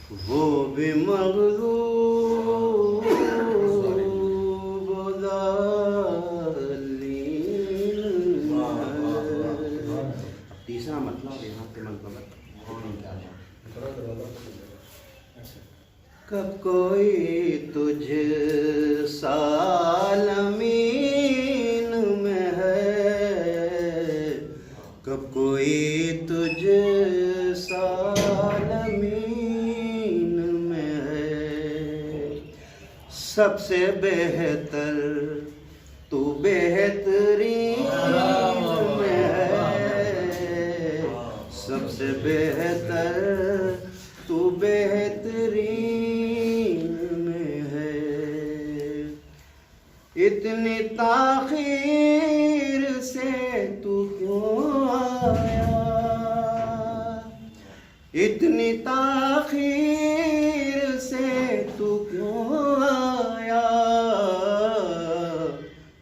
وہ بھی مغلوب و ذلیل ہے۔ تیسرا مطلب یہاں پہ مطلب کب کوئی تجھ سالمین میں ہے، کب کوئی تجھ سالمین میں ہے، سب سے بہتر تو بہترین میں ہے، سب سے بہتر تو بہترین میں ہے۔ اتنی تاخیر سے تو کیوں آیا، اتنی تاخیر سے تو کیوں آیا،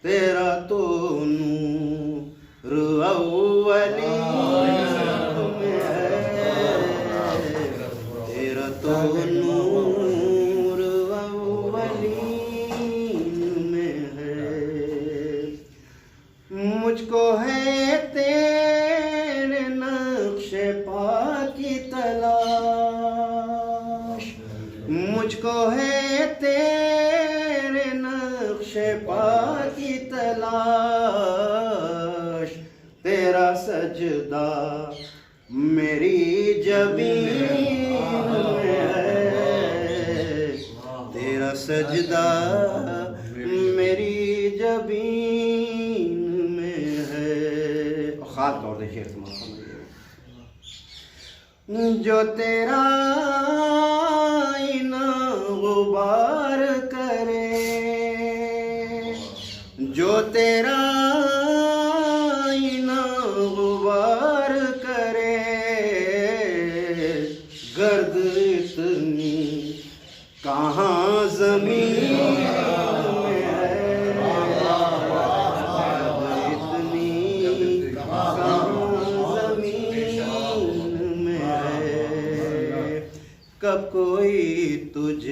تیرا تو نور اولین میں ہے، تیرا تو نور اولین میں ہے۔ مجھ کو ہے تیرے نقش پا کی تلاش، مجھ کو ہے تیرے نقش پا کی تلاش، تیرا سجدہ میری جبین میں ہے، تیرا سجدہ میری جبین میں ہے۔ خاص طور سے شعر تمہارا سمجھیے، جو تیرا آئینہ غبار کرے، جو تیرا آئینہ غبار کرے، گرد اتنی کہاں زمین میں ہے، گرد اتنی کہاں زمین میں ہے، کب کوئی تجھ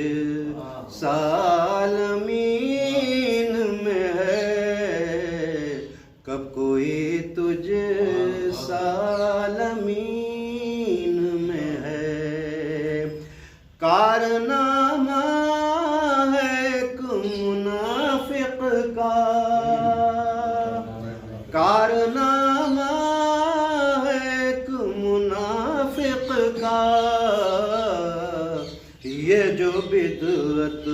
سالمین میں ہے، کب کوئی تجھ سالمین میں ہے۔ کارنامہ ہے ایک منافق کا، کارنامہ ہے ایک منافق کا، یہ جو بدعت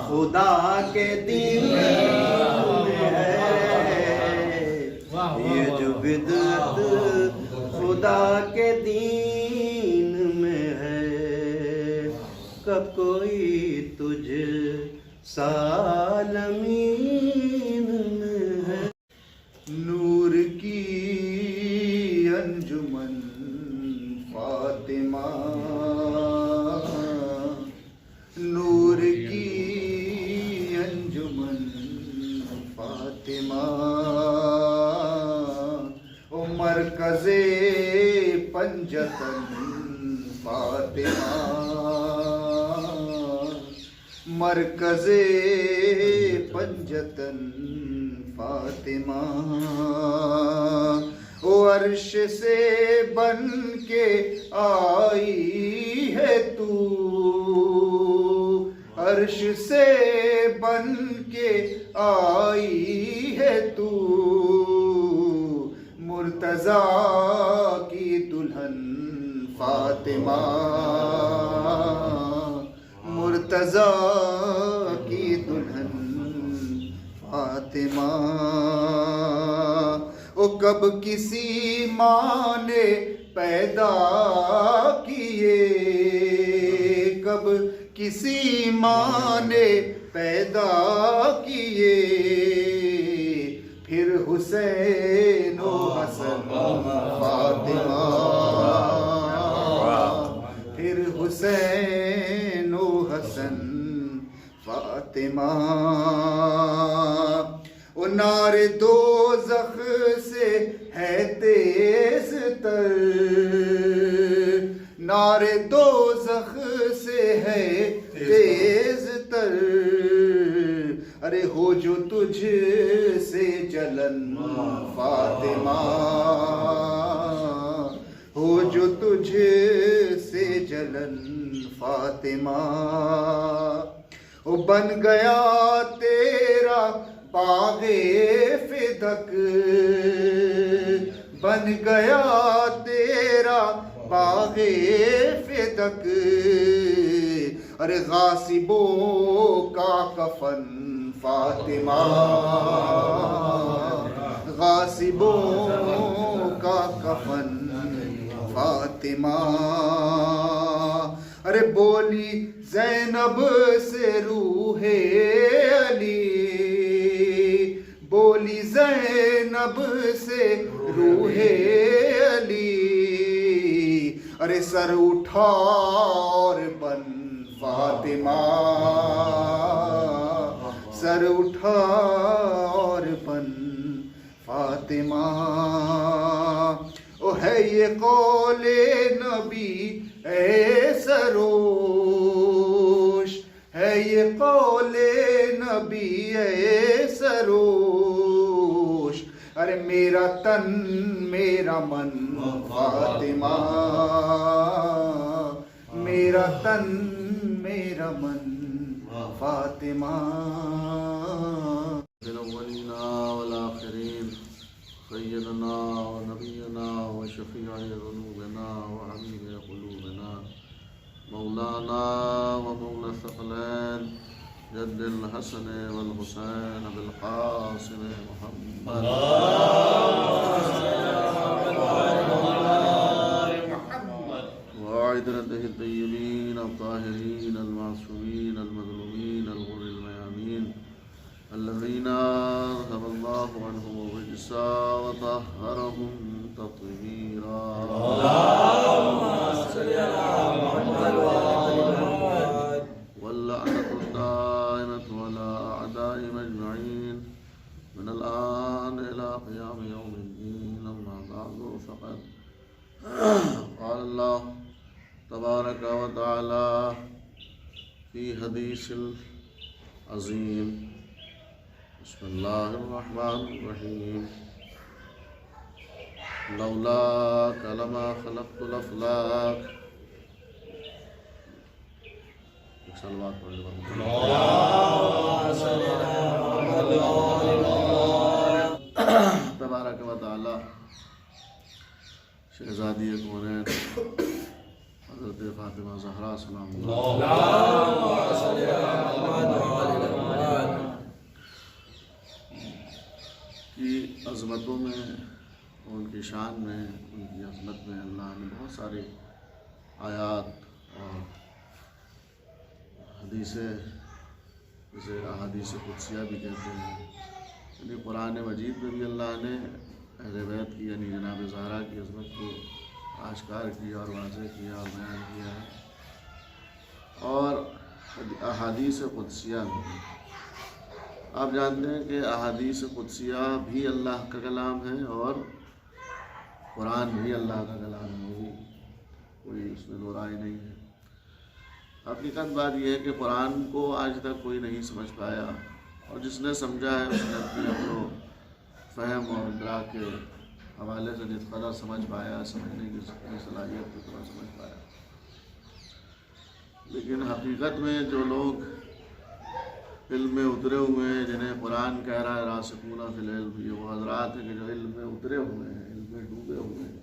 خدا کے دین میں ہے، یہ جو بدعت خدا کے دین میں ہے، کب کوئی تجھ سالمین میں ہے۔ نور کی انجمن فاطمہ، نور کی انجمن فاطمہ، او مرکز پنجتن فاطمہ، مرکز پنجتن فاطمہ، او عرش سے بن کے آئی ہے تو، عرش سے بن کے آئی ہے تو، مرتضیٰ کی دلہن فاطمہ، مرتضیٰ کی دلہن فاطمہ، او کب کسی ماں نے پیدا کیے، کب کسی ماں نے پیدا کیے، پھر حسین و حسن فاطمہ، پھر حسین و حسن فاطمہ، او نار دوزخ سے ہے تیز تر، نار دوزخ سے ہے تیز تر، ارے ہو جو تجھ سے جلن فاطمہ، ہو جو تجھ سے جلن فاطمہ، او بن گیا تیرا باغ فدق، بن گیا تیرا باغ فدق، ارے غاصبوں کا کفن فاطمہ، غاصبوں کا کفن فاطمہ، ارے بولی زینب سے روح علی، بولی زینب سے روح علی، ارے سر اٹھا اور بن فاطمہ، سر اٹھا اور بن فاطمہ، او ہے یہ قول نبی اے سروش، ہے یہ قول نبی اے سروش، ارے میرا تن میرا من فاطمہ، میرا تن میرا من فاطمہ. الأولين والآخرين سيدنا ونبينا وشفيع ذنوبنا وحبيب قلوبنا مولانا ومولى الثقلين جد الحسن والحسين بالقاسم محمد وعترته الطيبين الطاهرين المعصومين المظلومين الغر الميامين الذين أذهب الله عنهم الرجس وطهرهم تطهيرا. اللهم صل على محمد واللعنة الدائمة على أعدائهم أجمعين من الآن إلى قيام يوم الدين. أما بعد فقد قال الله تبارك وتعالى في حديث العظيم بسم الله الرحمن الرحيم لولاك لما خلقت الأفلاك. صلوات تبارک و تعالی شہزادی کونین حضرت فاطمہ زہرا سلام کی عظمتوں میں، ان کی شان میں، ان کی عظمت میں اللہ نے بہت سارے آیات اور حدیثیں، جسے احادیث قدسیہ بھی کہتے ہیں، یعنی قرآن مجید میں بھی اللہ نے اہل بیت کی یعنی جناب زہرا کی عظمت کو آشکار کیا اور واضح کیا اور بیان کیا ہے. اور احادیث قدسیہ میں آپ جانتے ہیں کہ احادیث قدسیہ بھی اللہ کا کلام ہے اور قرآن بھی اللہ کا کلام ہے، وہی کوئی اس میں دو رائے نہیں ہے. حقیقت بات یہ ہے کہ قرآن کو آج تک کوئی نہیں سمجھ پایا، اور جس نے سمجھا ہے اس نے اپنے فہم اور ادراک کے حوالے سے جس قدر سمجھ پایا، سمجھنے کی صلاحیت کی طرح سمجھ پایا. لیکن حقیقت میں جو لوگ علم میں اترے ہوئے ہیں، جنہیں قرآن کہہ رہا ہے راسخون فی العلم، یہ وہ حضرات ہیں کہ جو علم میں اترے ہوئے ہیں، علم میں ڈوبے ہوئے ہیں.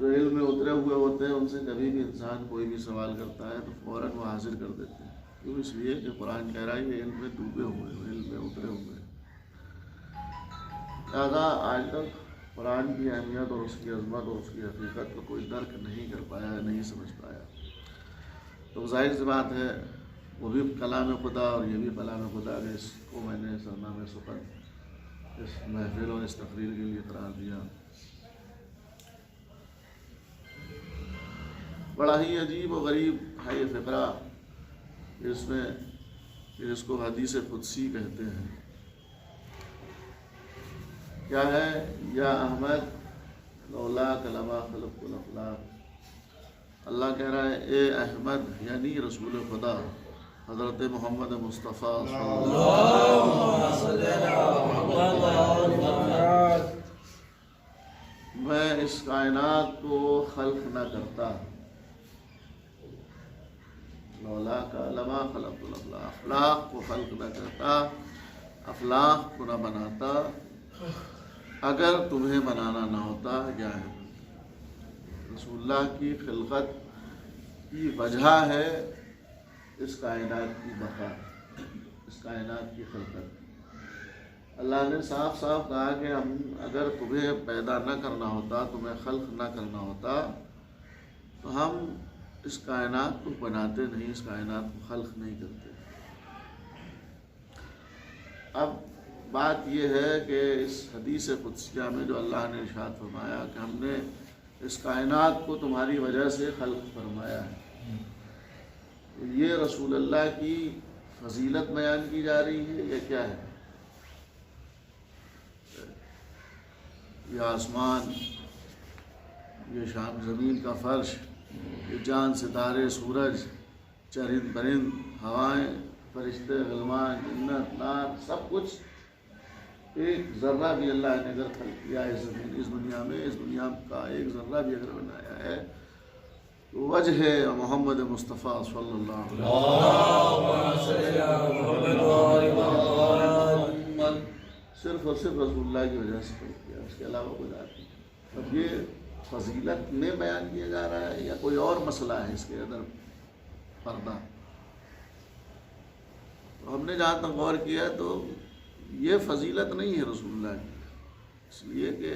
جو علم میں اترے ہوئے ہوتے ہیں ان سے کبھی بھی انسان کوئی بھی سوال کرتا ہے تو فوراً وہ حاضر کر دیتے ہیں. کیوں؟ اس لیے کہ قرآن کہہ رہا ہے یہ علم میں ڈوبے ہوئے ہیں، علم میں اترے ہوئے ہیں. لہٰذا آج تک قرآن کی اہمیت اور اس کی عظمت اور اس کی حقیقت کو کوئی درک نہیں کر پایا ہے، نہیں سمجھ پایا. تو ظاہر سی بات ہے وہ بھی کلام خدا اور یہ بھی کلام خدا ہے. اس کو میں نے سرنامہ سخن اس محفل اور اس تقریر کے لیے قرار دیا. بڑا ہی عجیب و غریب ہے یہ فقرہ، جس کو حدیث قدسی کہتے ہیں. کیا ہے؟ یا احمد لولاک لما خلقت الافلاک، اللہ کہہ رہا ہے اے احمد یعنی رسول خدا حضرت محمد مصطفیٰ صلی اللہ، میں اس کائنات کو خلق نہ کرتا، لولا کا لما خلق الافلاق، افلاق کو خلق نہ کرتا، افلاق کو نہ بناتا اگر تمہیں بنانا نہ ہوتا۔ کیا ہے رسول اللہ کی خلقت کی وجہ ہے اس کائنات کی بقا، اس کائنات کی خلقت۔ اللہ نے صاف صاف کہا کہ ہم اگر تمہیں پیدا نہ کرنا ہوتا، تمہیں خلق نہ کرنا ہوتا تو ہم اس کائنات کو بناتے نہیں، اس کائنات کو خلق نہیں کرتے۔ اب بات یہ ہے کہ اس حدیث قدسیہ میں جو اللہ نے ارشاد فرمایا کہ ہم نے اس کائنات کو تمہاری وجہ سے خلق فرمایا ہے، یہ رسول اللہ کی فضیلت بیان کی جا رہی ہے یا کیا ہے؟ یہ آسمان، یہ شام زمین کا فرش، یہ چاند ستارے سورج چرند پرند ہوائیں فرشتے غلمان جنت نار سب کچھ ایک ذرہ بھی اللہ نے اگر خلق کیا ہے اس دنیا میں، اس دنیا کا ایک ذرہ بھی اگر بنایا ہے تو وجہ ہے محمد مصطفیٰ صلی اللہ علیہ وسلم، صرف اور صرف رسول اللہ کی وجہ سے خلق کیا، اس کے علاوہ کوئی بات نہیں۔ اب یہ فضیلت میں بیان کیا جا رہا ہے یا کوئی اور مسئلہ ہے اس کے اندر پردہ؟ ہم نے جہاں تک غور کیا تو یہ فضیلت نہیں ہے رسول اللہ کی، اس لیے کہ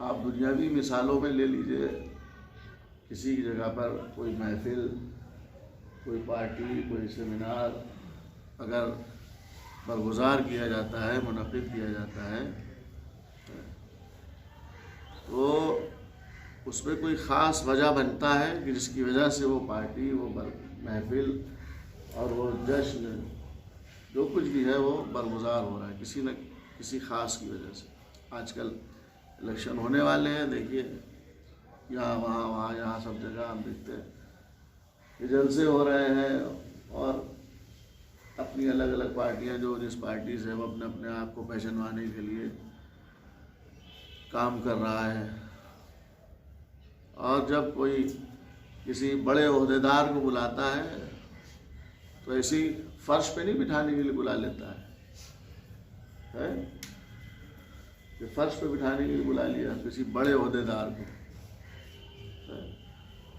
آپ دنیاوی مثالوں میں لے لیجئے، کسی جگہ پر کوئی محفل، کوئی پارٹی، کوئی سیمینار اگر برگزار کیا جاتا ہے، منعقد کیا جاتا ہے تو اس میں کوئی خاص وجہ بنتا ہے کہ جس کی وجہ سے وہ پارٹی، وہ محفل اور وہ جشن جو کچھ بھی ہے وہ برگزار ہو رہا ہے کسی نہ کسی خاص کی وجہ سے۔ آج کل الیکشن ہونے والے ہیں، دیکھیے یہاں وہاں یہاں سب جگہ ہم دیکھتے ہیں کہ جلسے ہو رہے ہیں اور اپنی الگ الگ پارٹیاں جو جس پارٹی سے وہ اپنے اپنے آپ کو پہچانوانے کے لیے کام کر رہا ہے، اور جب کوئی کسی بڑے عہدیدار کو بلاتا ہے تو ایسی فرش پہ نہیں بٹھانے کے لیے بلا لیتا ہے کہ فرش پہ بٹھانے کے لیے بلا لیا کسی بڑے عہدیدار کو۔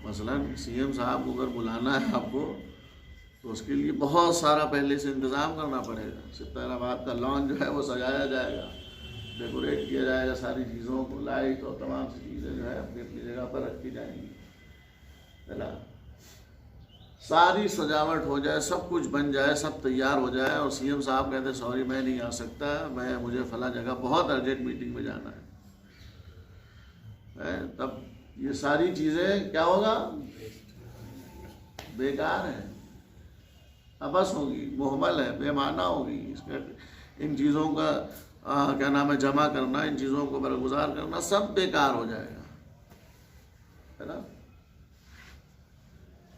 مثلاً سی ایم صاحب کو اگر بلانا ہے آپ کو تو اس کے لیے بہت سارا پہلے سے انتظام کرنا پڑے گا۔ سپاہیآباد کا لان جو ہے وہ سجایا جائے گا، ڈیکوریٹ کیا جائے گا، ساری چیزوں کو لائٹ اور تمام سی چیزیں جو ہے اپنی اپنی جگہ پر رکھی جائیں گی، ہے نا، ساری سجاوٹ ہو جائے، سب کچھ بن جائے، سب تیار ہو جائے اور سی ایم صاحب کہتے ہیں سوری میں نہیں آ سکتا، مجھے فلاں جگہ بہت ارجنٹ میٹنگ میں جانا ہے، تب یہ ساری چیزیں کیا ہوگا؟ بیکار ہیں، ابس ہوگی، مہمل ہے، بے معنی ہوگی۔ ان چیزوں کا کیا نام ہے جمع کرنا، ان چیزوں کو برگزار کرنا سب بیکار ہو جائے گا، ہے نا۔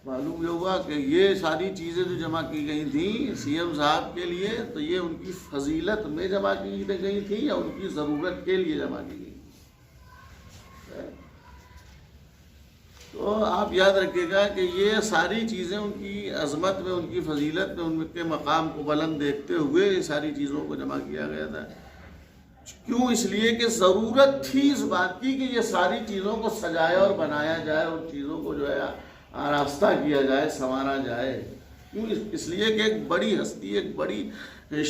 معلوم یہ ہوا کہ یہ ساری چیزیں جو جمع کی گئی تھیں سی ایم صاحب کے لیے تو یہ ان کی فضیلت میں جمع کی گئی تھی یا ان کی ضرورت کے لیے جمع کی گئی؟ تو آپ یاد رکھیے گا کہ یہ ساری چیزیں ان کی عظمت میں، ان کی فضیلت میں، ان کے مقام کو بلند دیکھتے ہوئے یہ ساری چیزوں کو جمع کیا گیا تھا۔ کیوں؟ اس لیے کہ ضرورت تھی اس بات کی کہ یہ ساری چیزوں کو سجایا اور بنایا جائے، اور چیزوں کو جو ہے آراستہ کیا جائے، سنوارا جائے۔ کیوں؟ اس لیے کہ ایک بڑی ہستی، ایک بڑی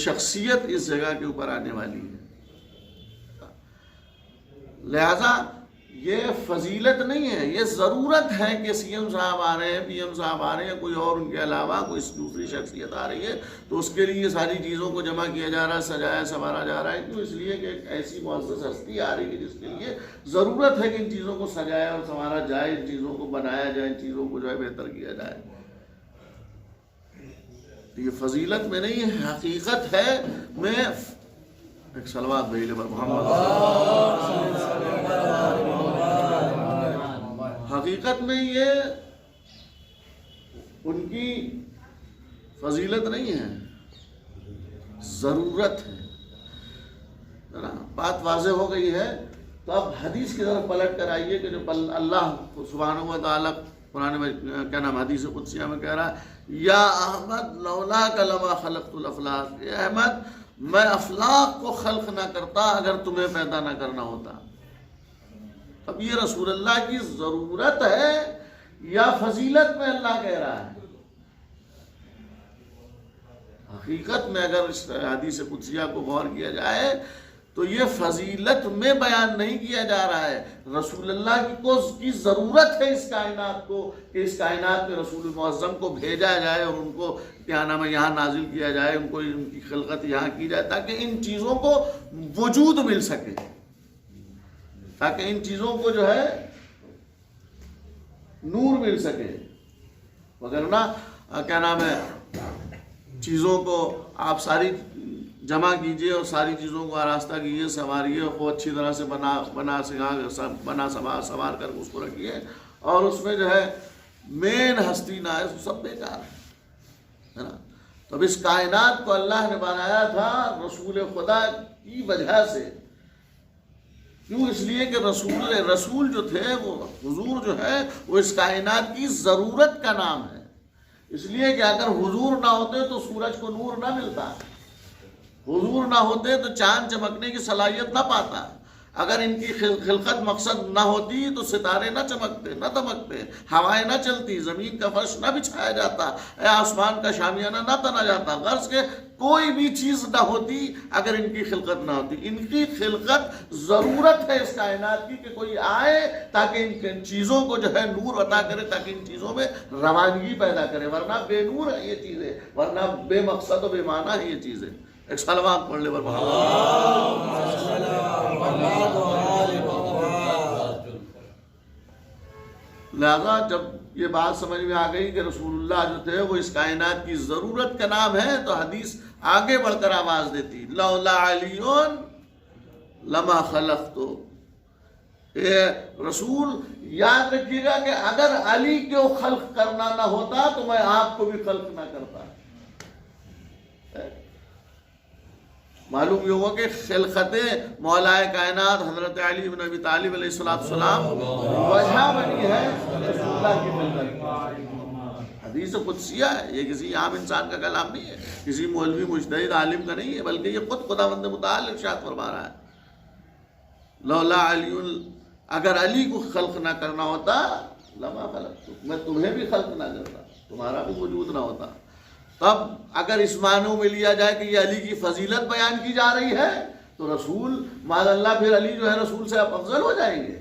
شخصیت اس جگہ کے اوپر آنے والی ہے، لہذا یہ فضیلت نہیں ہے، یہ ضرورت ہے کہ سی ایم صاحب آ رہے ہیں، پی ایم صاحب آ رہے ہیں، کوئی اور ان کے علاوہ کوئی دوسری شخصیت آ رہی ہے تو اس کے لیے یہ ساری چیزوں کو جمع کیا جا رہا ہے، سجایا سنوارا جا رہا ہے۔ کیوں؟ اس لیے کہ ایک ایسی معزز ہستی آ رہی ہے جس کے لیے ضرورت ہے کہ ان چیزوں کو سجایا اور سنوارا جائے، ان چیزوں کو بنایا جائے، ان چیزوں کو جو ہے بہتر کیا جائے۔ یہ فضیلت میں نہیں ہے، حقیقت ہے میں ایک صلوات بھیجے پر محمد. حقیقت میں یہ ان کی فضیلت نہیں ہے، ضرورت ہے نا. بات واضح ہو گئی ہے. تو اب حدیث کی طرف پلٹ کر آئیے کہ جو اللہ سبحانہ و تعالیٰ قرآن میں کیا نام حدیث قدسیہ میں کہہ رہا ہے، یا احمد لولاک لما خلقت الافلاق، اے احمد میں افلاق کو خلق نہ کرتا اگر تمہیں پیدا نہ کرنا ہوتا. اب یہ رسول اللہ کی ضرورت ہے یا فضیلت میں اللہ کہہ رہا ہے؟ حقیقت میں اگر اس حدیث قدسیہ کو غور کیا جائے تو یہ فضیلت میں بیان نہیں کیا جا رہا ہے. رسول اللہ کی ضرورت ہے اس کائنات کو کہ اس کائنات میں رسول معظم کو بھیجا جائے اور ان کو کیا نام ہے یہاں نازل کیا جائے، ان کو ان کی خلقت یہاں کی جائے تاکہ ان چیزوں کو وجود مل سکے، تاکہ ان چیزوں کو جو ہے نور مل سکے. وگرنہ کیا نام ہے چیزوں کو آپ ساری جمع کیجئے اور ساری چیزوں کو آراستہ کیجئے، سنواریے، خوب اچھی طرح سے بنا سنوار کر اس کو رکھیے، اور اس میں جو ہے مین ہستی نہ ہے، سب بیکار ہے نا. تو اب اس کائنات کو اللہ نے بنایا تھا رسول خدا کی وجہ سے. کیوں؟ اس لیے کہ رسول جو تھے، وہ حضور جو ہے وہ اس کائنات کی ضرورت کا نام ہے. اس لیے کہ اگر حضور نہ ہوتے تو سورج کو نور نہ ملتا، حضور نہ ہوتے تو چاند چمکنے کی صلاحیت نہ پاتا، اگر ان کی خلقت مقصد نہ ہوتی تو ستارے نہ چمکتے، نہ دمکتے، ہوائیں نہ چلتی، زمین کا فرش نہ بچھایا جاتا، آسمان کا شامیانہ نہ تنا جاتا، غرض کے کوئی بھی چیز نہ ہوتی اگر ان کی خلقت نہ ہوتی. ان کی خلقت ضرورت ہے اس کائنات کی کہ کوئی آئے تاکہ ان چیزوں کو جو ہے نور عطا کرے، تاکہ ان چیزوں میں روانگی پیدا کرے، ورنہ بے نور ہے یہ چیزیں، ورنہ بے مقصد و بے معنی ہے یہ چیزیں. ایک صلوات پڑھ لے پر لہذا جب یہ بات سمجھ میں آ گئی کہ رسول اللہ جو تھے وہ اس کائنات کی ضرورت کا نام ہے، تو حدیث آگے بڑھ کر آواز دیتی لولا علی لما خلقت. اے رسول یاد رکھیے گا کہ اگر علی کو خلق کرنا نہ ہوتا تو میں آپ کو بھی خلق نہ کرتا. معلوم یہ ہوا کہ خلقت مولا کائنات حضرت علی بن ابی طالب علیہ السلام وجہ بنی ہے رسول اللہ کی خلقت. حدیث قدسیہ ہے، یہ کسی عام انسان کا کلام نہیں ہے، کسی مولوی مجتہد عالم کا نہیں ہے، بلکہ یہ خود خداوند متعال ارشاد فرما رہا ہے لولا علی، اگر علی کو خلق نہ کرنا ہوتا لما خلقت، میں تمہیں بھی خلق نہ کرتا، تمہارا بھی وجود نہ ہوتا. تب اگر اس معنوں میں لیا جائے کہ یہ علی کی فضیلت بیان کی جا رہی ہے تو رسول معاذ اللہ پھر علی جو ہے رسول سے افضل ہو جائیں گے.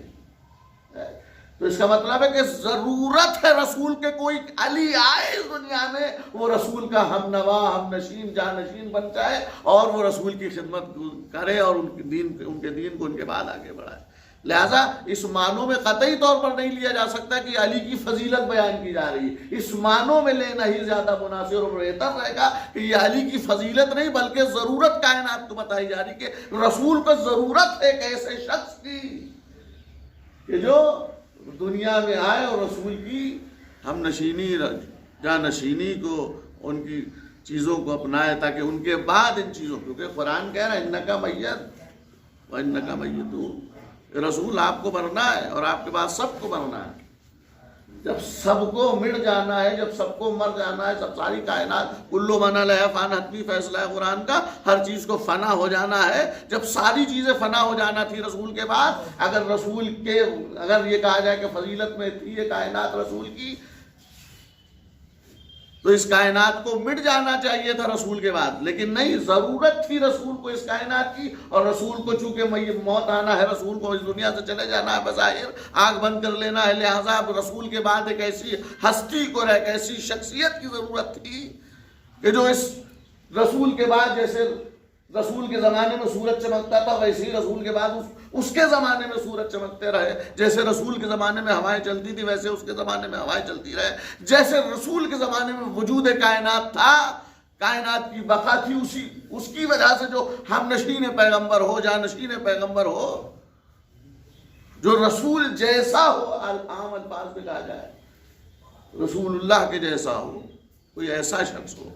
تو اس کا مطلب ہے کہ ضرورت ہے رسول کے کوئی علی آئے اس دنیا میں، وہ رسول کا ہم نوا، ہم نشین، جانشین بن جائے اور وہ رسول کی خدمت کرے اور ان کے دین کو ان کے بعد آگے بڑھائے. لہذا اس معنوں میں قطعی طور پر نہیں لیا جا سکتا کہ علی کی فضیلت بیان کی جا رہی ہے. اس معنوں میں لینا ہی زیادہ مناسب اور بہتر رہے گا کہ یہ علی کی فضیلت نہیں بلکہ ضرورت کائنات کو بتائی جا رہی کہ رسول کو ضرورت ہے ایک ایسے شخص کی کہ جو دنیا میں آئے اور رسول کی ہم نشینی، جانشینی کو، ان کی چیزوں کو اپنائے تاکہ ان کے بعد ان چیزوں، کیونکہ قرآن کہہ رہا ہے انکا میت وانکا میتون، رسول آپ کو مرنا ہے اور آپ کے بعد سب کو مرنا ہے. جب سب کو مٹ جانا ہے، جب سب کو مر جانا ہے، سب ساری کائنات کلو من علیہا فان، حتمی فیصلہ ہے قرآن کا، ہر چیز کو فنا ہو جانا ہے. جب ساری چیزیں فنا ہو جانا تھی رسول کے بعد، اگر یہ کہا جائے کہ فضیلت میں تھی یہ کائنات رسول کی، تو اس کائنات کو مٹ جانا چاہیے تھا رسول کے بعد، لیکن نہیں، ضرورت تھی رسول کو اس کائنات کی، اور رسول کو چونکہ موت آنا ہے، رسول کو اس دنیا سے چلے جانا ہے، بظاہر آنکھ بند کر لینا ہے، لہٰذا اب رسول کے بعد ایک ایسی ہستی کو، ایک ایسی شخصیت کی ضرورت تھی کہ جو اس رسول کے بعد، جیسے رسول کے زمانے میں سورج چمکتا تھا ویسے ہی رسول کے بعد اس کے زمانے میں سورج چمکتے رہے، جیسے رسول کے زمانے میں ہوائیں چلتی تھی ویسے اس کے زمانے میں ہوائیں چلتی رہے، جیسے رسول کے زمانے میں وجود کائنات تھا کائنات کی بقا تھی اس کی وجہ سے جو ہم نشین پیغمبر ہو، جانشین پیغمبر ہو، جو رسول جیسا ہو، عام الفاظ میں کہا جائے رسول اللہ کے جیسا ہو، کوئی ایسا شخص ہو.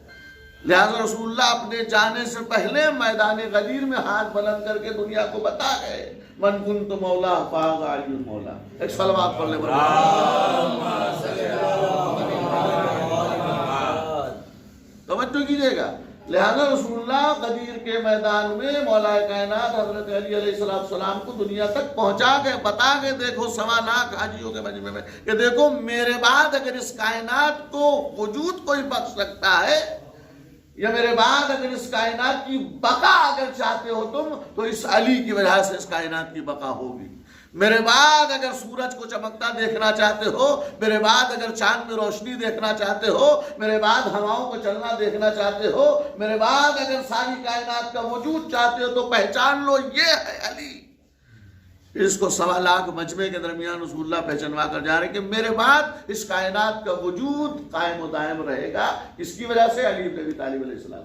لہذا رسول اللہ اپنے جانے سے پہلے میدان غدیر میں ہاتھ بلند کر کے دنیا کو بتا گئے من کنت مولا فہذا علی مولا. ایک صلوات پڑھ لے توجہ کیجیے گا. لہذا رسول اللہ غدیر کے میدان میں مولا کائنات حضرت علی علیہ السلام کو دنیا تک پہنچا گئے، بتا گئے دیکھو 1.25 حاجیوں کے مجمع میں کہ دیکھو میرے بعد اگر اس کائنات کو وجود کوئی بخش سکتا ہے، یا میرے بعد اگر اس کائنات کی بقا اگر چاہتے ہو تم تو اس علی کی وجہ سے اس کائنات کی بقا ہوگی. میرے بعد اگر سورج کو چمکتا دیکھنا چاہتے ہو، میرے بعد اگر چاند میں روشنی دیکھنا چاہتے ہو، میرے بعد ہواؤں کو چلنا دیکھنا چاہتے ہو، میرے بعد اگر ساری کائنات کا وجود چاہتے ہو تو پہچان لو یہ ہے علی. اس کو 1.25 مجمع کے درمیان رسول اللہ پہچانوا کر جا رہے ہیں کہ میرے بعد اس کائنات کا وجود قائم و دائم رہے گا. اس کی وجہ سے علی بن ابی طالب علیہ السلام.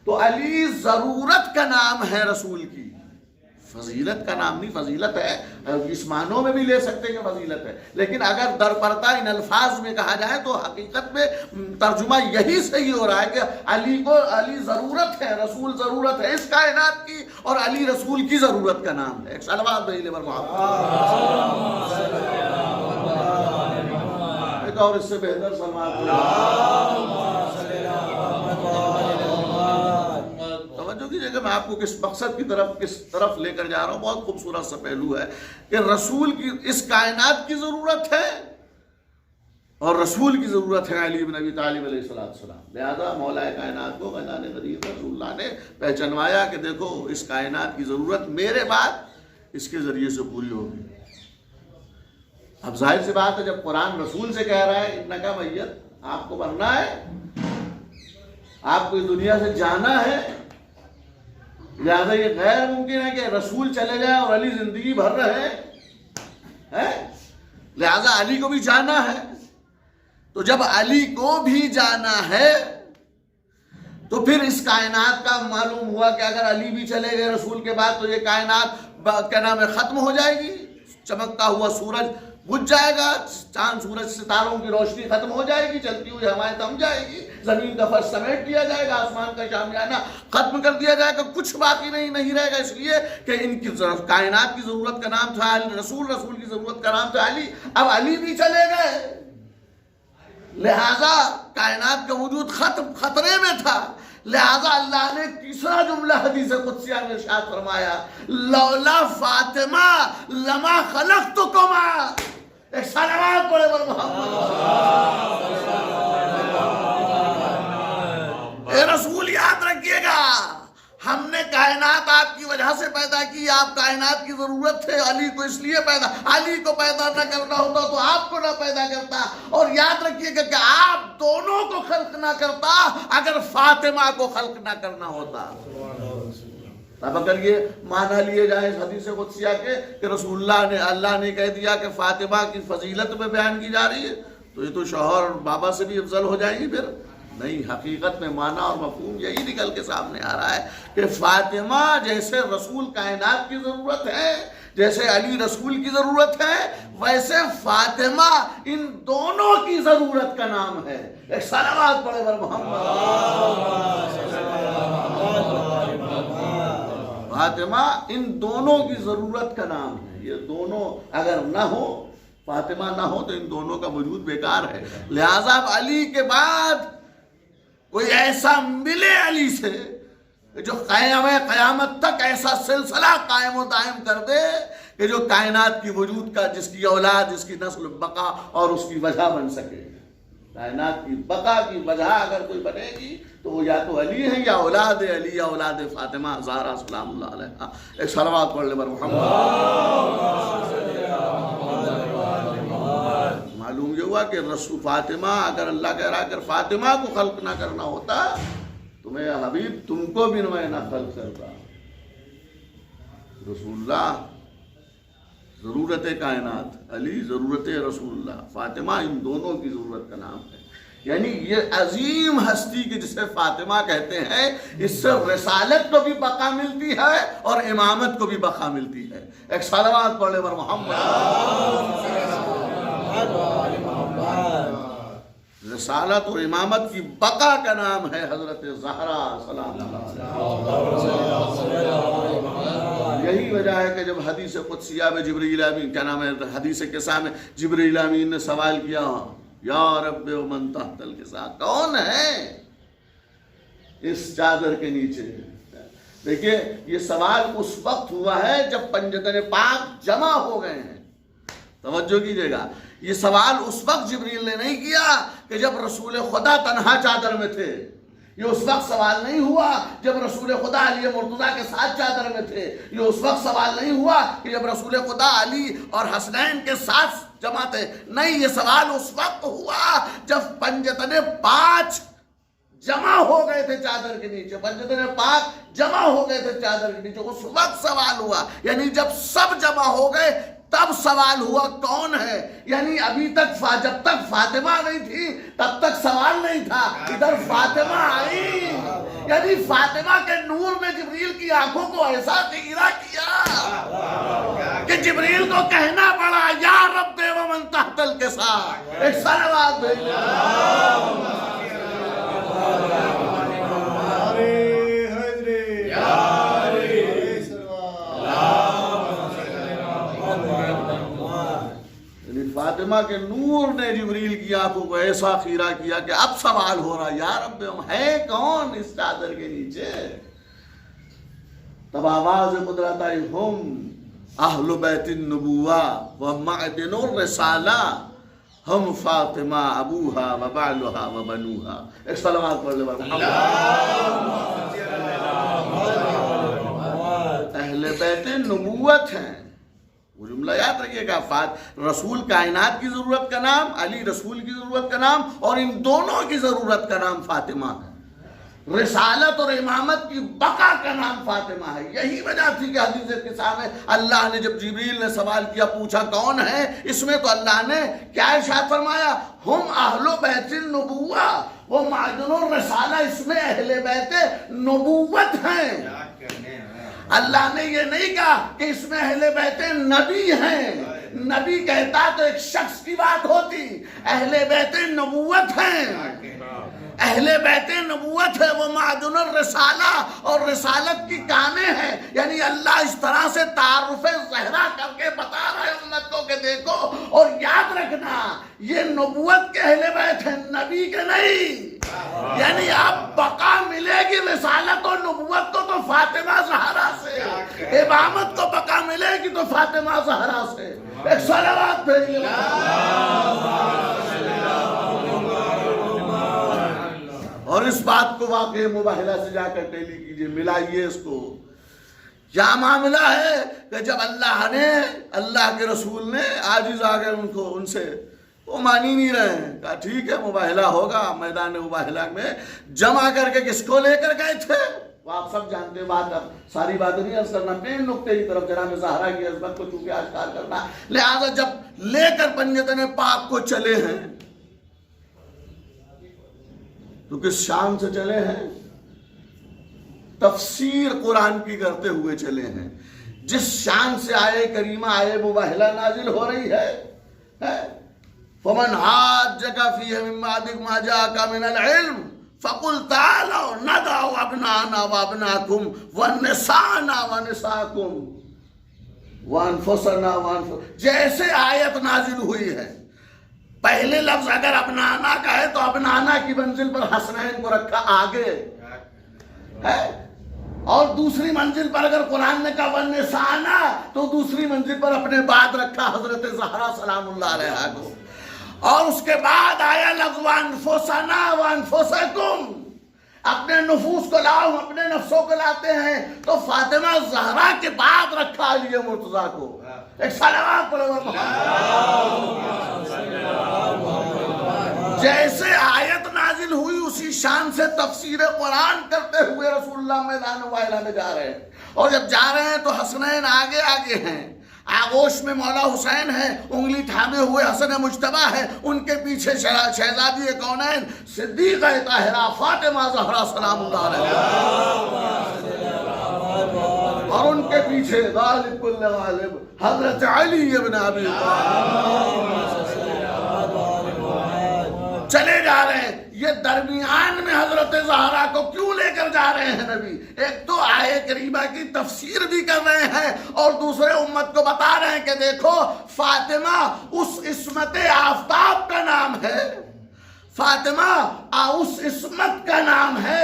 تو علی ضرورت کا نام ہے رسول کی، فضیلت کا نام نہیں. فضیلت ہے اس معنوں میں بھی لے سکتے کہ فضیلت ہے، لیکن اگر در پردہ ان الفاظ میں کہا جائے تو حقیقت میں ترجمہ یہی صحیح ہو رہا ہے کہ علی ضرورت ہے، رسول ضرورت ہے اس کائنات کی، اور علی رسول کی ضرورت کا نام ہے. ایک صلوات بھائی لے محمد. ایک اور اس سے بہتر کہ میں آپ کو کس مقصد کی کس طرف لے کر جا رہا ہوں. بہت خوبصورت سا پہلو ہے کہ رسول کی اس کائنات کی ضرورت ہے اور رسول کی ضرورت ہے علی بن ابی طالب علیہ السلام. لہذا مولا کائنات کو میدان غدیر میں رسول اللہ نے پہچانوایا کہ دیکھو اس کائنات کی ضرورت میرے بعد اس کے ذریعے سے پوری ہوگی. اب ظاہر سی بات ہے جب قرآن رسول سے کہہ رہا ہے انکا میت، آپ کو مرنا ہے، آپ کو اس دنیا سے جانا ہے، لہذا یہ غیر ممکن ہے کہ رسول چلے جائے اور علی زندگی بھر رہے ہیں. لہذا علی کو بھی جانا ہے. تو جب علی کو بھی جانا ہے تو پھر اس کائنات کا معلوم ہوا کہ اگر علی بھی چلے گئے رسول کے بعد تو یہ کائنات کیا نام ہے ختم ہو جائے گی. چمکتا ہوا سورج بجھ جائے گا، چاند سورج ستاروں کی روشنی ختم ہو جائے گی، چلتی ہوئی ہوائیں تھم جائے گی، زمین کا فرش سمیٹ دیا جائے گا، آسمان کا شامیانہ ختم کر دیا جائے گا، کچھ باقی نہیں رہے گا. اس لیے کہ ان کی کائنات کی ضرورت کا نام تھا رسول کی ضرورت کا نام تھا علی. اب علی بھی چلے گئے، لہذا کائنات کا وجود خطرے میں تھا. لہذا اللہ نے تیسرا جملہ حدیث قدسیہ میں ارشاد فرمایا لولا فاطمہ لما خلقتکما. ایک صلوات پڑھے پر محمد. اے رسول یاد رکھیے گا ہم نے کائنات آپ کی وجہ سے پیدا کی، آپ کائنات کی ضرورت تھے علی کو، اس لیے علی کو پیدا نہ کرنا ہوتا تو آپ کو نہ پیدا کرتا. اور یاد رکھیے گا کہ آپ دونوں کو خلق نہ کرتا اگر فاطمہ کو خلق نہ کرنا ہوتا. اب اگر یہ معنی لیے جائے اس حدیث قدسیہ کے کہ رسول اللہ نے کہہ دیا کہ فاطمہ کی فضیلت میں بیان کی جا رہی ہے تو یہ تو شوہر اور بابا سے بھی افضل ہو جائیں گی. پھر نہیں، حقیقت میں معنی اور مفہوم یہی نکل کے سامنے آ رہا ہے کہ فاطمہ جیسے رسول کائنات کی ضرورت ہے، جیسے علی رسول کی ضرورت ہے، ویسے فاطمہ ان دونوں کی ضرورت کا نام ہے. ایک صلوات پڑھے بر محمد. فاطمہ ان دونوں کی ضرورت کا نام ہے. یہ دونوں اگر نہ ہو، فاطمہ نہ ہو تو ان دونوں کا وجود بیکار ہے. لہذا اب علی کے بعد کوئی ایسا ملے علی سے جو قیامت تک ایسا سلسلہ قائم و دائم کر دے کہ جو کائنات کی وجود کا، جس کی اولاد، جس کی نسل بقا اور اس کی وجہ بن سکے. کائنات کی بقا کی وجہ اگر کوئی بنے گی تو وہ یا تو علی ہے یا اولاد علی یا اولاد فاطمہ زہرا سلام اللہ علیہا. ایک صلوات پڑھ لے بر محمد. معلوم یہ ہوا کہ رسول فاطمہ اگر اللہ کہہ رہا کہ فاطمہ کو خلق نہ کرنا ہوتا تو میں حبیب تم کو بھی میں نہ خلق کرتا. رسول اللہ ضرورت کائنات، علی ضرورت رسول اللہ، فاطمہ ان دونوں کی ضرورت کا نام ہے. یعنی یہ عظیم ہستی کی جسے فاطمہ کہتے ہیں، اس سے رسالت کو بھی بقا ملتی ہے اور امامت کو بھی بقا ملتی ہے. ایک صلوات پڑھے بر محمد. رسالت اور امامت کی بقا کا نام ہے حضرت زہرا سلام اللہ علیہا. یہی وجہ ہے کہ جب حدیث قدسیہ میں جبرائیل امین کیا نام ہے، حدیث قصہ میں جبرائیل امین نے سوال کیا، یا رب ومن تحت القصہ، کون ہے اس چادر کے نیچے؟ دیکھیے یہ سوال اس وقت ہوا ہے جب پنجتن پاک جمع ہو گئے ہیں. توجہ کیجئے گا، یہ سوال اس وقت جبریل نے نہیں کیا کہ جب رسول خدا تنہا چادر میں تھے. یہ اس وقت سوال نہیں ہوا جب رسول خدا علی مرتضیٰ کے ساتھ چادر میں تھے. یہ اس وقت سوال نہیں ہوا کہ جب رسول خدا علی اور حسنین کے ساتھ جمع تھے. نہیں، یہ سوال اس وقت ہوا جب پنجتن پانچ جمع ہو گئے تھے چادر کے نیچے. پنجتن پاک جمع ہو گئے تھے چادر کے نیچے، اس وقت سوال ہوا. یعنی جب سب جمع ہو گئے تب سوال ہوا کون ہے. یعنی ابھی تک جب تک فاطمہ نہیں تھی تب تک سوال نہیں تھا. ادھر فاطمہ آئی، یعنی فاطمہ کے نور نے جبریل کی آنکھوں کو ایسا تیرا کیا کہ جبریل کو کہنا پڑا، یا رب ومن تحت القصہ. ایک صلوات بھیجو. فاطمہ کے نور نے جبریل کی آنکھوں کو ایسا خیرہ کیا کہ اب سوال ہو رہا، یا رب ہے کون اس چادر کے نیچے؟ تب آواز قدرت آئی، ہم اہل بیت النبوہ و معدن الرسالہ، ہم فاطمہ ابوہا و بعلہا و بنوہا. ایک صلوات پڑھ لے. اہل بیت نبوت ہیں. وہ جملہ یاد رکھیے گا، رسول کائنات کی ضرورت کا نام، علی رسول کی ضرورت کا نام، اور ان دونوں کی ضرورت کا نام فاطمہ ہے. رسالت اور امامت کی بقا کا نام فاطمہ ہے. یہی وجہ تھی کہ حدیث قصہ میں اللہ نے جب جبریل نے سوال کیا، پوچھا کون ہے، اس میں تو اللہ نے کیا ارشاد فرمایا، ہم اہل بیت النبوہ وہ معدن الرسالہ. اس میں اہل بیت نبوت ہیں. اللہ نے یہ نہیں کہا کہ اس میں اہل بیت نبی ہیں. نبی کہتا تو ایک شخص کی بات ہوتی. اہل بیت نبوت ہیں. اہل بیت نبوت ہے، وہ معدن الرسالہ اور رسالت کی کامیں ہیں. یعنی اللہ اس طرح سے تعارف زہرا کر کے بتا رہا ہے امت کو کہ دیکھو، اور یاد رکھنا یہ نبوت کے اہل بیت ہیں، نبی کے نہیں. یعنی اب بقا ملے گی رسالت اور نبوت کو تو فاطمہ زہرا سے، امامت کو بقا ملے گی تو فاطمہ زہرا سے. ایک صلوات بھیجیے. اور اس بات کو واقعی مباہلہ سے جا کر ٹیلی کیجئے، ملائیے اس کو. کیا معاملہ ہے کہ جب اللہ کے رسول نے عاجز آ گئے ان سے، وہ مانی نہیں رہے ہیں. کہا ٹھیک ہے مباہلہ ہوگا. میدان مباہلہ میں جمع کر کے کس کو لے کر گئے تھے وہ آپ سب جانتے ہیں. بات اب ساری بات نہیں عرض کرنا، مین نقطے کی طرف جناب زہرا کی عظمت کو چونکہ آشکار کرنا. لہذا جب لے کر پنجتن پاک کو چلے ہیں تو کس شان سے چلے ہیں؟ تفسیر قرآن کی کرتے ہوئے چلے ہیں. جس شان سے آئے کریمہ آئے مباہلہ نازل ہو رہی ہے. فَمَنْ حَاجَّكَ فِيهِ مِن بَعْدِ مَا جَاءَكَ مِنَ الْعِلْمِ فَقُلْ تَعَالَوْا نَدْعُ أَبْنَاءَنَا وَأَبْنَاءَكُمْ وَنِسَاءَنَا وَنِسَاءَكُمْ وَأَنفُسَنَا وَأَنفُسَكُمْ. جیسے آیت نازل ہوئی ہے، پہلے لفظ اگر ابنانا کا ہے تو ابنانا کی منزل پر حسنین کو رکھا آگے ہے، اور دوسری منزل پر اگر قرآن نے کہا وَنِسَاءَنَا تو دوسری منزل پر اپنے بعد رکھا حضرت زہرا سلام اللہ علیہا کو. اور اس کے بعد آیا لفظ وَأَنفُسَنَا وَأَنفُسَكُمْ. اپنے نفوس کو لاؤ، اپنے نفسوں کو لاتے ہیں تو فاطمہ زہرا کے بعد رکھا علی مرتضیٰ کو. ایک صلوات پڑھو. جیسے آیت نازل ہوئی اسی شان سے تفسیر قرآن کرتے ہوئے رسول اللہ میدان مباہلہ میں جا رہے ہیں. اور جب جا رہے ہیں تو حسنین آگے آگے ہیں. آغوش میں مولا حسین ہے، انگلی تھامے ہوئے حسن مجتبیٰ ہے، ان کے پیچھے شہزادی کونین صدیقہ طاہرہ فاطمہ زہرا سلام اللہ علیہا، اور ان کے پیچھے غالب کل غالب حضرت علی ابن ابی طالب چلے جا رہے ہیں۔ یہ درمیان میں حضرت زہرا کو کیوں لے کر جا رہے ہیں نبی؟ ایک تو آیے کریمہ کی تفسیر بھی کر رہے ہیں اور دوسرے امت کو بتا رہے ہیں کہ دیکھو فاطمہ اس عصمت آفتاب کا نام ہے، فاطمہ اس عصمت کا نام ہے،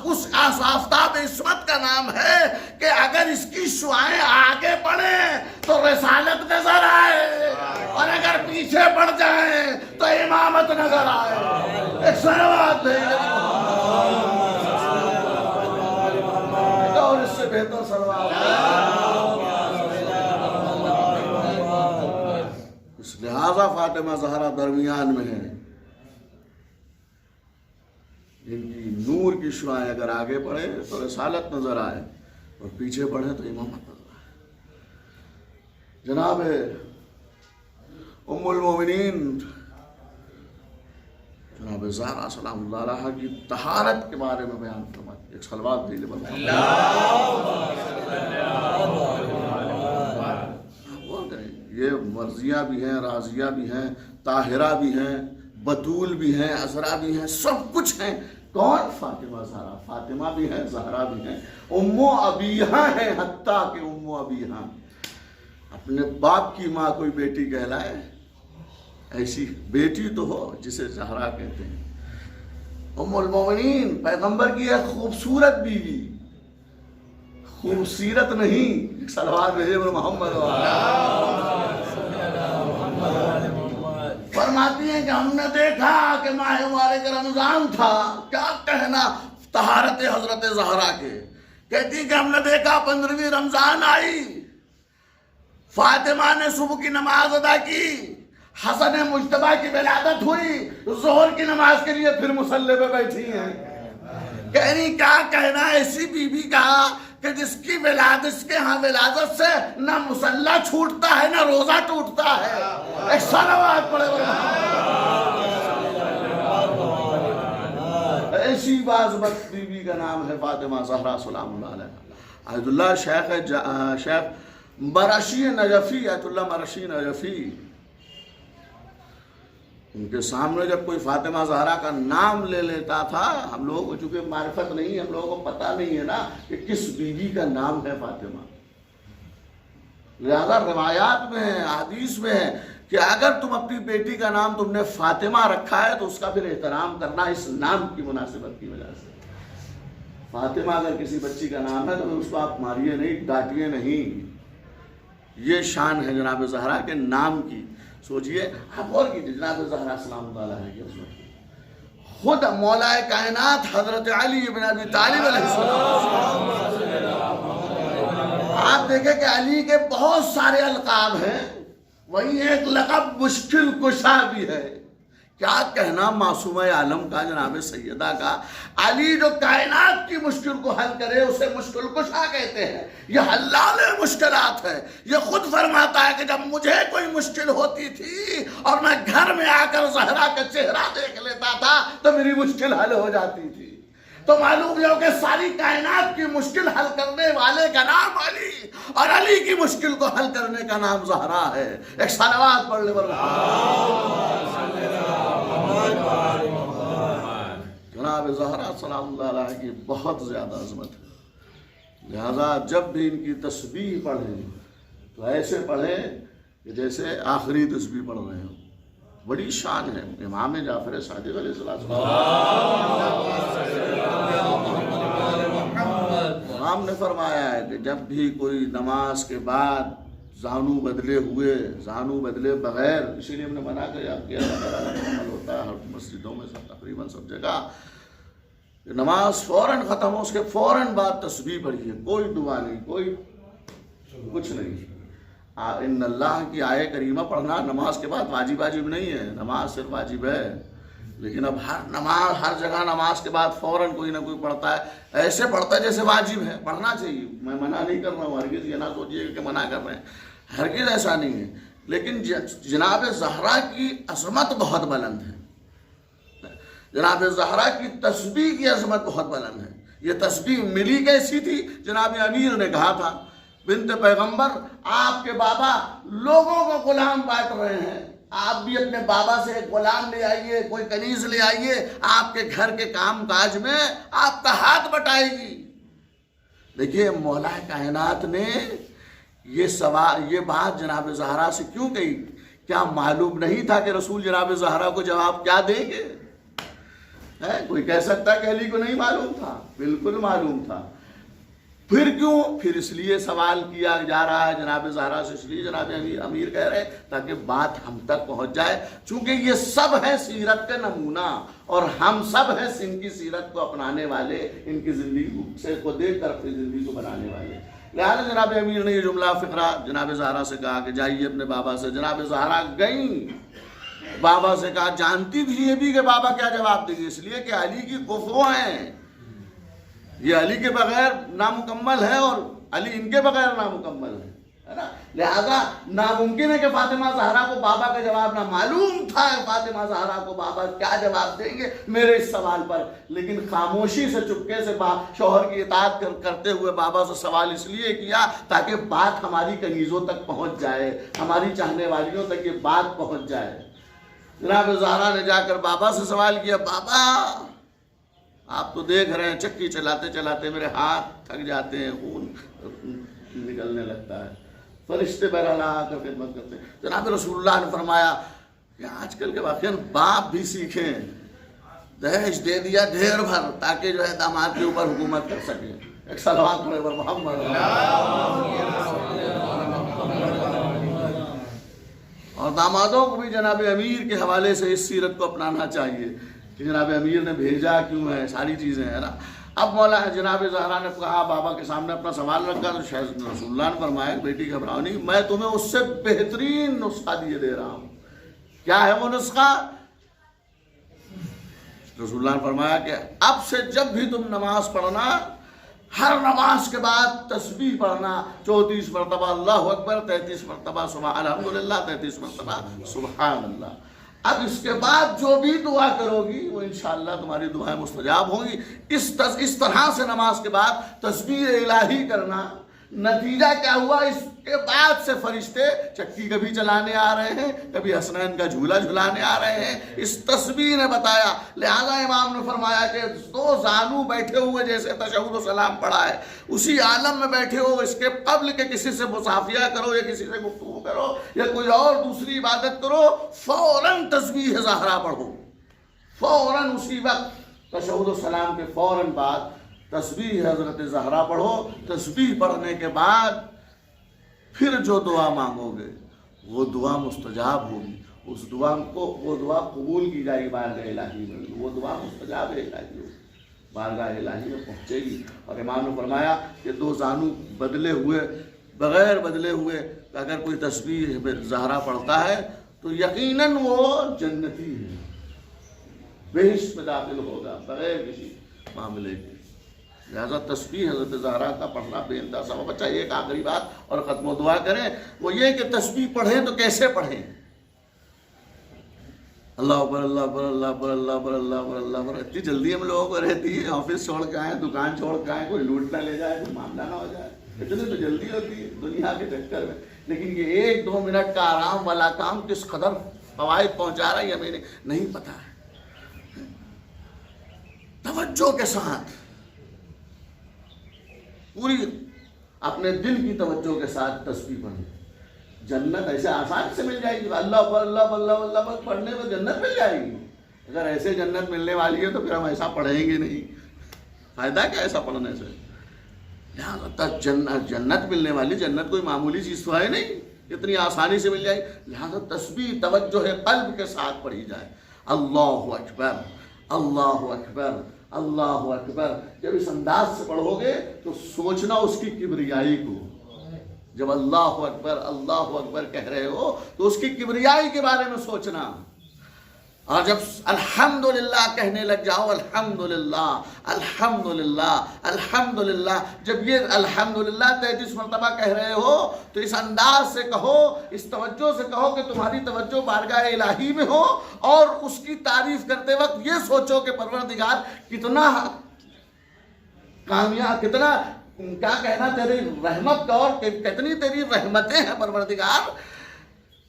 اس آفتاب عصمت کا نام ہے کہ اگر اس کی شعائیں آگے بڑھیں تو رسالت نظر آئے اور اگر پیچھے بڑھ جائیں تو امامت نظر آئے۔ ایک صلوات ہے اور اس سے بہتر صلوات اس لہذا فاطمہ زہرا درمیان میں ہے، جن کی نور کی شعائیں اگر آگے بڑھے تو رسالت نظر آئے اور پیچھے بڑھے تو امامت نظر آئے۔ جناب ام المومنین جناب زہرا سلام اللہ علیہا کی طہارت کے بارے میں بیان فرماتی ہے۔ ایک صلوات دے لے یہ مرضیہ بھی ہیں، راضیہ بھی ہیں، طاہرہ بھی ہیں، بطول بھی ہیں، عذرا بھی ہیں، سب کچھ ہیں۔ کون؟ فاطمہ زہرا، فاطمہ بھی ہیں، زہرا بھی ہیں، ام ابیہا ہیں، حتیٰ کہ ام ابیہا اپنے باپ کی ماں کوئی بیٹی کہلائے، ایسی بیٹی تو ہو جسے زہرا کہتے ہیں۔ ام المومنین پیغمبر کی ایک خوبصورت بیوی، خوبصورت نہیں، صلوات بھیجے محمد فرماتی ہیں کہ ہم نے دیکھا کہ ماہ مبارک رمضان تھا، کیا کہنا طہارت حضرت زہرا کے، کہتی کہ ہم نے دیکھا 15ویں رمضان آئی، فاطمہ نے صبح کی نماز ادا کی، حسن مجتبیٰ کی ولادت ہوئی، ظہر کی نماز کے لیے پھر مصلی پہ بیٹھی ہیں۔ کہنی کیا کہنا ایسی بی بی کا کہ جس کی ولادت، اس کے ہاں ولادت سے نہ مصلی چھوٹتا ہے نہ روزہ ٹوٹتا ہے۔ ایک صلوات پڑھے ایسی باعزت بی بی کا نام ہے فاطمہ زہرا سلام اللہ علیہ۔ آیت اللہ شیخ مرشی نجفی، آیت اللہ مرشی نجفی، ان کے سامنے جب کوئی فاطمہ زہرا کا نام لے لیتا تھا، ہم لوگوں کو چونکہ معرفت نہیں ہے، ہم لوگوں کو پتہ نہیں ہے نا کہ کس بیوی کا نام ہے فاطمہ، لہذا روایات میں ہے، حدیث میں ہے کہ اگر تم اپنی بیٹی کا نام تم نے فاطمہ رکھا ہے تو اس کا پھر احترام کرنا اس نام کی مناسبت کی وجہ سے۔ فاطمہ اگر کسی بچی کا نام ہے تو اس کو آپ ماریے نہیں، ڈانٹیے نہیں، یہ شان ہے جناب زہرا کے نام کی۔ سوچئے آپ اور کیجئے جناب زہرا سلام اللہ علیہ کی عظمت، خود مولا کائنات حضرت علی ابن ابی طالب علیہ السلام، آپ دیکھیں کہ علی کے بہت سارے القاب ہیں، وہی ایک لقب مشکل کشا بھی ہے۔ کیا کہنا معصومہ عالم کا، جناب سیدہ کا، علی جو کائنات کی مشکل کو حل کرے اسے مشکل کشا کہتے ہیں، یہ حلال مشکلات ہے۔ یہ خود فرماتا ہے کہ جب مجھے کوئی مشکل ہوتی تھی اور میں گھر میں آ کر زہرا کا چہرہ دیکھ لیتا تھا تو میری مشکل حل ہو جاتی تھی۔ تو معلوم یہ ہو کہ ساری کائنات کی مشکل حل کرنے والے کا نام علی، اور علی کی مشکل کو حل کرنے کا نام زہرا ہے۔ ایک صلوات پڑھ لے جناب زہرا سلام اللہ علیہ کی بہت زیادہ عظمت ہے، لہذا جب بھی ان کی تسبیح پڑھیں تو ایسے پڑھیں کہ جیسے آخری تسبیح پڑھ رہے ہوں، بڑی شان ہے۔ امام جعفر صادق علیہ السلام امام نے فرمایا ہے کہ جب بھی کوئی نماز کے بعد زانو بدلے ہوئے، زانو بدلے بغیر، اسی لیے ہم نے منع کیا عمل ہوتا ہے ہر مسجدوں میں سب تقریباً سب جگہ، نماز فوراً ختم ہو اس کے فوراً بعد تسبیح پڑھیے، کوئی دعا نہیں، کوئی کچھ نہیں۔ ان اللہ کی آیے کریمہ پڑھنا نماز کے بعد واجب نہیں ہے، نماز صرف واجب ہے، لیکن اب ہر جگہ نماز کے بعد فوراً کوئی نہ کوئی پڑھتا ہے، ایسے پڑھتا ہے جیسے واجب ہے، پڑھنا چاہیے، میں منع نہیں کر رہا ہوں، ہرگز یہ نہ سوچیے کہ منع کر رہے ہیں، ہرگز ایسا نہیں ہے، لیکن جناب زہرا کی عظمت بہت بلند ہے، جناب زہرا کی تسبیح کی عظمت بہت بلند ہے۔ یہ تسبیح ملی کیسی تھی؟ جناب امیر نے کہا تھا بنت پیغمبر آپ کے بابا لوگوں کو غلام بانٹ رہے ہیں، آپ بھی اپنے بابا سے ایک غلام لے آئیے، کوئی کنیز لے آئیے، آپ کے گھر کے کام کاج میں آپ کا ہاتھ بٹائے گی۔ دیکھیے مولا کائنات نے یہ بات جناب زہرا سے کیوں کہی؟ کیا معلوم نہیں تھا کہ رسول جناب زہرا کو جواب کیا دیں گے؟ کوئی کہہ سکتا کہ علی کو نہیں معلوم تھا؟ بالکل معلوم تھا۔ پھر کیوں؟ پھر اس لیے سوال کیا جا رہا ہے جناب زہرا سے، اس لیے جناب امیر کہہ رہے ہیں تاکہ بات ہم تک پہنچ جائے، چونکہ یہ سب ہے سیرت کا نمونہ، اور ہم سب ہیں ان کی سیرت کو اپنانے والے، ان کی زندگی کو دیکھ کر اپنی زندگی کو بنانے والے۔ لہٰذا جناب امیر نے یہ جملہ فقرہ جناب زہرا سے کہا کہ جائیے اپنے بابا سے۔ جناب زہرا گئیں، بابا سے کہا، جانتی تھی یہ بھی کہ بابا کیا جواب دیں گے، اس لیے کہ علی کی کفو ہیں، یہ علی کے بغیر نامکمل ہے اور علی ان کے بغیر نامکمل ہے نا، لہذا ناممکن ہے کہ فاطمہ زہرا کو بابا کا جواب نہ معلوم تھا، فاطمہ زہرا کو بابا کیا جواب دیں گے میرے اس سوال پر، لیکن خاموشی سے چپکے سے شوہر کی اطاعت کرتے ہوئے بابا سے سوال اس لیے کیا تاکہ بات ہماری کنیزوں تک پہنچ جائے، ہماری چاہنے والیوں تک یہ بات پہنچ جائے۔ جناب زہرا نے جا کر بابا سے سوال کیا، بابا آپ تو دیکھ رہے ہیں چکی چلاتے چلاتے میرے ہاتھ تھک جاتے ہیں، خون نکلنے لگتا ہے، فرشتے بہرحال آ کر خدمت کرتے ہیں۔ جناب رسول اللہ نے فرمایا کہ آج کل کے واقعاً باپ بھی سیکھیں، دہیج دے دیا ڈھیر بھر تاکہ جو ہے داماد کے اوپر حکومت کر سکیں۔ ایک صلوات پڑھے پر محمد، اور دامادوں کو بھی جناب امیر کے حوالے سے اس سیرت کو اپنانا چاہیے کہ جناب امیر نے بھیجا کیوں ہے، ساری چیزیں ہیں نا۔ اب مولا جناب زہرا نے کہا، بابا کے سامنے اپنا سوال رکھا، تو شاید رسول اللہ نے فرمایا بیٹی گھبراؤ نہیں، میں تمہیں اس سے بہترین نسخہ دیے دے رہا ہوں۔ کیا ہے وہ نسخہ؟ رسول اللہ نے فرمایا کہ اب سے جب بھی تم نماز پڑھنا، ہر نماز کے بعد تسبیح پڑھنا، 34 مرتبہ اللہ اکبر، 33 مرتبہ سبحان الحمدللہ، 33 مرتبہ سبحان اللہ۔ اب اس کے بعد جو بھی دعا کرو گی وہ انشاءاللہ تمہاری دعائیں مستجاب ہوں گی۔ اس طرح سے نماز کے بعد تسبیح الہی کرنا۔ نتیجہ کیا ہوا؟ اس کے بعد سے فرشتے چکی کبھی چلانے آ رہے ہیں، کبھی حسنین کا جھولا جھلانے آ رہے ہیں، اس تسبیح نے بتایا۔ لہذا امام نے فرمایا کہ دو زانو بیٹھے ہوئے جیسے تشہد و سلام پڑھا ہے، اسی عالم میں بیٹھے ہو، اس کے قبل کے کسی سے مصافحہ کرو یا کسی سے گفتگو کرو یا کوئی اور دوسری عبادت کرو، فوراً تسبیح زہرا پڑھو، فوراً اسی وقت تشہد و سلام کے فوراً بعد تسبیح حضرت زہرا پڑھو۔ تسبیح پڑھنے کے بعد پھر جو دعا مانگو گے وہ دعا مستجاب ہوگی، وہ دعا قبول کی جائے گی بارگاہ الہی میں، وہ دعا مستجاب الہی ہوگی، بارگاہ الہی میں پہنچے گی۔ اور امام نے فرمایا کہ دو زانو بدلے ہوئے، بغیر بدلے ہوئے اگر کوئی تسبیح زہرا پڑھتا ہے تو یقیناً وہ جنتی ہے، بہشت میں داخل ہوگا بغیر کسی معاملے کے۔ لہذا تسبیح حضرت زہرا کا پڑھنا بے انتہا ثواب۔ بچہ ایک آخری بات اور ختم و دعا کریں، وہ یہ کہ تسبیح پڑھیں تو کیسے پڑھیں؟ اللہ اکبر، اللہ اکبر، اللہ اکبر، اللہ اکبر، اللہ اکبر، اللہ اکبر۔ اتنی جلدی ہم لوگوں کو رہتی ہے، آفس چھوڑ کے آئیں، دکان چھوڑ کے آئیں، کوئی لوٹ نہ لے جائے، کوئی معاملہ نہ ہو جائے، اتنی تو جلدی ہوتی ہے دنیا کے چکر میں۔ لیکن یہ 1-2 منٹ کا آرام والا کام کس قدر فوائد پہنچا رہا ہے یہ ہمیں نہیں پتا ہے۔ توجہ کے ساتھ، پوری اپنے دل کی توجہ کے ساتھ تسبیح پڑھیں، جنت ایسے آسان سے مل جائے گی۔ اللہ اکبر، اللہ اکبر، اللہ اکبر، اللہ اکبر پڑھنے میں جنت مل جائے گی۔ اگر ایسے جنت ملنے والی ہے تو پھر ہم ایسا پڑھیں گے نہیں، فائدہ کیا ایسا پڑھنے سے؟ لہٰذا جنت ملنے والی، جنت کوئی معمولی چیز تو ہے نہیں، اتنی آسانی سے مل جائے گی۔ لہٰذا تسبیح توجہ قلب کے ساتھ پڑھی جائے۔ اللہ اکبر، اللہ اکبر، اللہ اکبر۔ جب اس انداز سے پڑھو گے تو سوچنا اس کی کبریائی کو، جب اللہ اکبر کہہ رہے ہو تو اس کی کبریائی کے بارے میں سوچنا۔ اور جب الحمدللہ کہنے لگ جاؤ، الحمدللہ الحمدللہ الحمدللہ، جب یہ الحمدللہ 33 مرتبہ کہہ رہے ہو تو اس انداز سے کہو، اس توجہ سے کہو کہ تمہاری توجہ بارگاہ الہی میں ہو، اور اس کی تعریف کرتے وقت یہ سوچو کہ پروردگار کتنا کامیاب، کتنا کیا کہنا تیری رحمت کا، اور کتنی تیری رحمتیں ہیں پروردگار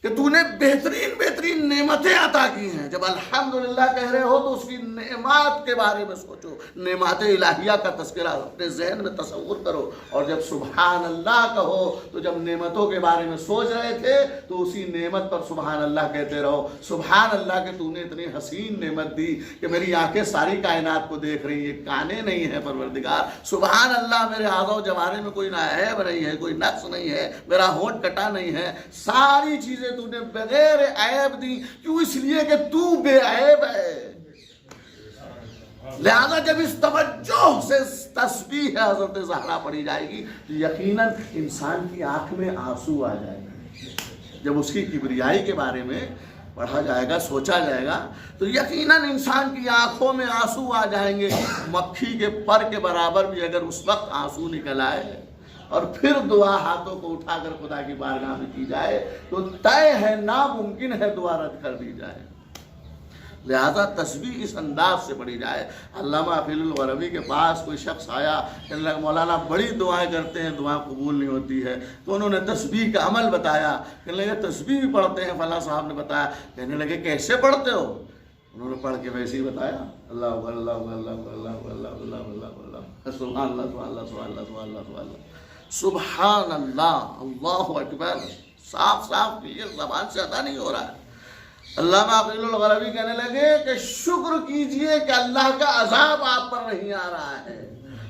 کہ تو نے بہترین بہترین نعمتیں عطا کی ہیں۔ جب الحمدللہ کہہ رہے ہو تو اس کی نعمات کے بارے میں سوچو، نعمات الہیہ کا تذکرہ اپنے ذہن میں تصور کرو، اور جب سبحان اللہ کہو تو جب نعمتوں کے بارے میں سوچ رہے تھے تو اسی نعمت پر سبحان اللہ کہتے رہو۔ سبحان اللہ کہ تو نے اتنی حسین نعمت دی کہ میری آنکھیں ساری کائنات کو دیکھ رہی ہیں، کانے نہیں ہیں پروردگار۔ سبحان اللہ میرے اعضاء و جوارح میں کوئی عیب نہیں ہے، کوئی نقص نہیں ہے، میرا ہونٹ کٹا نہیں ہے، ساری چیزیں تو نے بغیر عیب دی۔ کیوں؟ اس لیے کہ تو بے عیب ہے۔ لہذا جب اس توجہ سے تسبیح حضرت زہرا پڑھی جائے گی تو یقیناً انسان کی آنکھ میں آنسو آ جائے گا۔ جب اس کی کبریائی کے بارے میں پڑھا جائے گا، سوچا جائے گا، تو یقیناً انسان کی آنکھوں میں آنسو آ جائیں گے۔ مکھی کے پر کے برابر بھی اگر اس وقت آنسو نکل آئے اور پھر دعا ہاتھوں کو اٹھا کر خدا کی بارگاہ میں کی جائے تو طے ہے، ناممکن ہے دعا رد کر دی جائے۔ لہذا تسبیح اس انداز سے پڑھی جائے۔ علامہ عقیل الغربی کے پاس کوئی شخص آیا، کہنے لگا مولانا بڑی دعائیں کرتے ہیں، دعا قبول نہیں ہوتی ہے، تو انہوں نے تسبیح کا عمل بتایا۔ کہنے لگے تسبیح بھی پڑھتے ہیں، فلاں صاحب نے بتایا۔ کہنے لگے کیسے پڑھتے ہو؟ انہوں نے پڑھ کے ویسے ہی بتایا، اللہ اللہ اللہ اللہ اللہ اللہ اللہ، سبحان اللہ سبحان اللہ سبحان اللہ سبحان اللہ سبحان اللہ، سبحان اللہ، اللہ اکبر، صاف صاف کلیئر زبان سے ادا نہیں ہو رہا ہے۔ علامہ عقیل الغربی کہنے لگے کہ شکر کیجئے کہ اللہ کا عذاب آپ پر نہیں آ رہا ہے،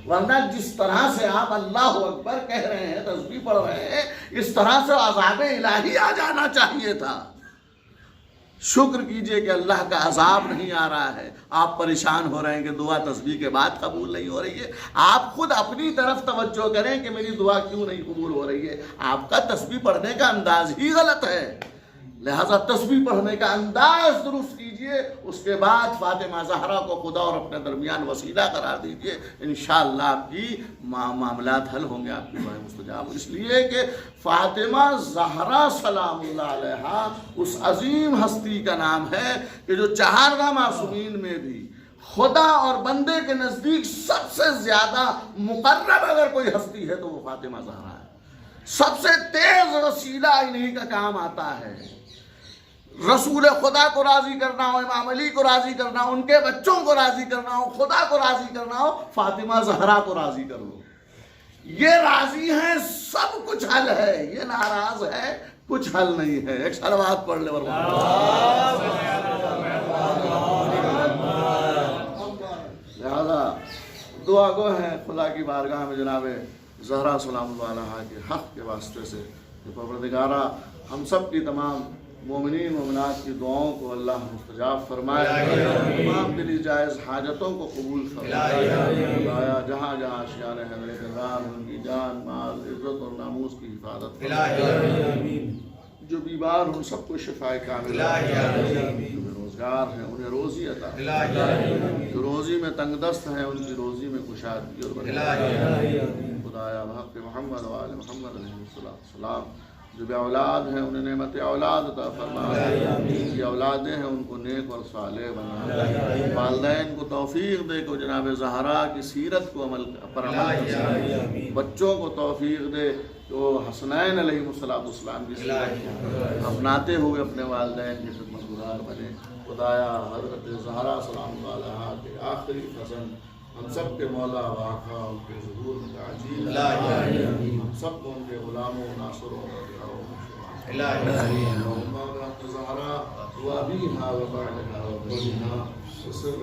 ورنہ جس طرح سے آپ اللہ اکبر کہہ رہے ہیں، تسبیح پڑھ رہے ہیں، اس طرح سے عذاب الہی آ جانا چاہیے تھا۔ شکر کیجئے کہ اللہ کا عذاب نہیں آ رہا ہے۔ آپ پریشان ہو رہے ہیں کہ دعا تسبیح کے بعد قبول نہیں ہو رہی ہے، آپ خود اپنی طرف توجہ کریں کہ میری دعا کیوں نہیں قبول ہو رہی ہے۔ آپ کا تسبیح پڑھنے کا انداز ہی غلط ہے، لہذا تسبیح پڑھنے کا انداز درست کیجئے، اس کے بعد فاطمہ زہرا کو خدا اور اپنے درمیان وسیلہ قرار دیجئے، انشاءاللہ آپ کی معاملات حل ہوں گے، آپ کی دعائیں مستجاب۔ اس لیے کہ فاطمہ زہرا سلام اللہ علیہا اس عظیم ہستی کا نام ہے کہ جو 4 معصومین میں بھی خدا اور بندے کے نزدیک سب سے زیادہ مقرب اگر کوئی ہستی ہے تو وہ فاطمہ زہرا ہے۔ سب سے تیز وسیلہ انہی کا کام آتا ہے۔ رسول خدا کو راضی کرنا ہو، امام علی کو راضی کرنا ہو، ان کے بچوں کو راضی کرنا ہو، خدا کو راضی کرنا ہو، فاطمہ زہرا کو راضی کر لو۔ یہ راضی ہیں، سب کچھ حل ہے، یہ ناراض ہے، کچھ حل نہیں ہے۔ ایک صلوات پڑھ لے لہذا دعا گو ہیں خدا کی بارگاہ میں جناب زہرا سلام اللہ علیہا کے حق کے واسطے سے کہ پروردگارہ ہم سب کی تمام مومنین مومنات کی دعاؤں کو اللہ مستجاب فرمائے، تمام دلی جائز حاجتوں کو قبول فرمائے۔ خدایا جہاں جہاں اشیاء ہیں میرے کردار، ان کی جان مال عزت اور ناموس کی حفاظت فرمائے۔ جو بیمار ہوں سب کو شفاء کامل، جو بے روزگار ہیں انہیں روزی عطا، جو روزی میں تنگ دست ہیں ان کی روزی میں کشادگی اور برکت۔ خدایا بحق محمد و آل محمد علیہ السلام جو بے اولاد ہیں انہیں نعمت اولاد عطا فرما، جن کی اولادیں ہیں ان کو نیک اور صالح بنا، والدین کو توفیق دے کہ جناب زہرا کی سیرت کو پر عمل کریں، بچوں کو توفیق دے کہ وہ حسنین علیہ السلام کی سیرت اپناتے ہوئے اپنے والدین کی خدمت گزار بنے۔ خدایا حضرت زہرا سلام اللہ علیہا کے آخری فصل ہم سب کے مولا و آقا ان کے ظہور میں تعجیل، ہم سب کو ان کے غلاموں ناصروں زہرا وابیہا وبعدہا وبعدہا وصل